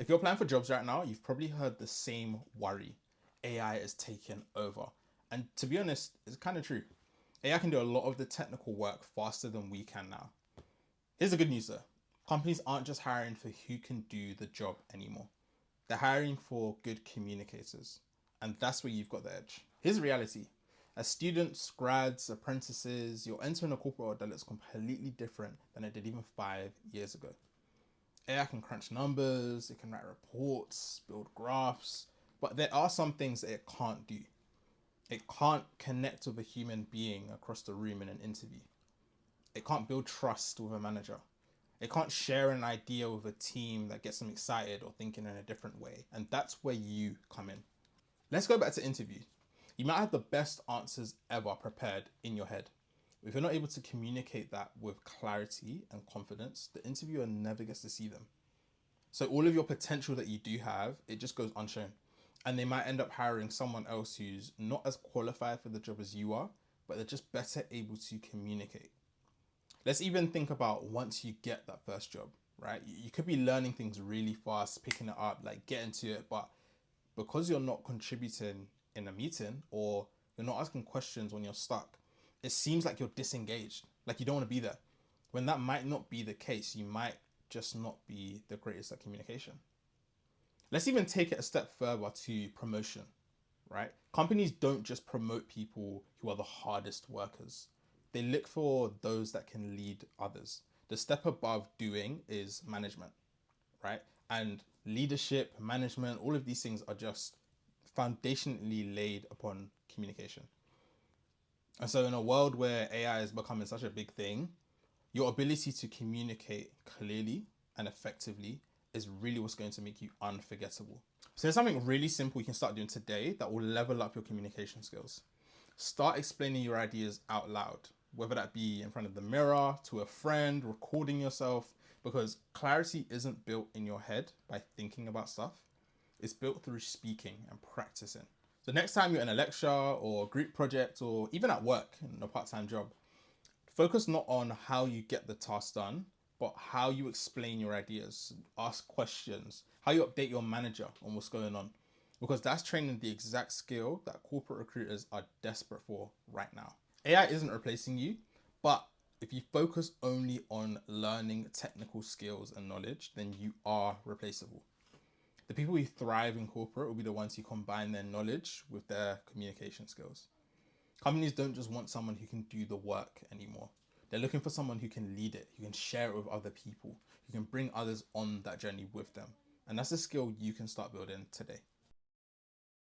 If you're applying for jobs right now, you've probably heard the same worry. AI is taking over. And to be honest, it's kind of true. AI can do a lot of the technical work faster than we can now. Here's the good news though. Companies aren't just hiring for who can do the job anymore. They're hiring for good communicators. And that's where you've got the edge. Here's the reality. As students, grads, apprentices, you're entering a corporate world that looks completely different than it did even 5 years ago. AI can crunch numbers, it can write reports, build graphs, but there are some things that it can't do. It can't connect with a human being across the room in an interview. It can't build trust with a manager. It can't share an idea with a team that gets them excited or thinking in a different way. And that's where you come in. Let's go back to interview. You might have the best answers ever prepared in your head. If you're not able to communicate that with clarity and confidence, the interviewer never gets to see them. So all of your potential that you do have, it just goes unshown. And they might end up hiring someone else who's not as qualified for the job as you are, but they're just better able to communicate. Let's even think about once you get that first job, right? You could be learning things really fast, picking it up, like getting to it, but because you're not contributing in a meeting or you're not asking questions when you're stuck, it seems like you're disengaged, like you don't want to be there. When that might not be the case, you might just not be the greatest at communication. Let's even take it a step further to promotion, right? Companies don't just promote people who are the hardest workers. They look for those that can lead others. The step above doing is management, right? And leadership, management, all of these things are just foundationally laid upon communication. And so in a world where AI is becoming such a big thing, your ability to communicate clearly and effectively is really what's going to make you unforgettable. So there's something really simple you can start doing today that will level up your communication skills. Start explaining your ideas out loud, whether that be in front of the mirror, to a friend, recording yourself, because clarity isn't built in your head by thinking about stuff. It's built through speaking and practicing. So next time you're in a lecture or a group project or even at work in a part-time job, focus not on how you get the task done, but how you explain your ideas, ask questions, how you update your manager on what's going on. Because that's training the exact skill that corporate recruiters are desperate for right now. AI isn't replacing you, but if you focus only on learning technical skills and knowledge, then you are replaceable. The people who thrive in corporate will be the ones who combine their knowledge with their communication skills. Companies don't just want someone who can do the work anymore. They're looking for someone who can lead it, who can share it with other people, who can bring others on that journey with them. And that's a skill you can start building today.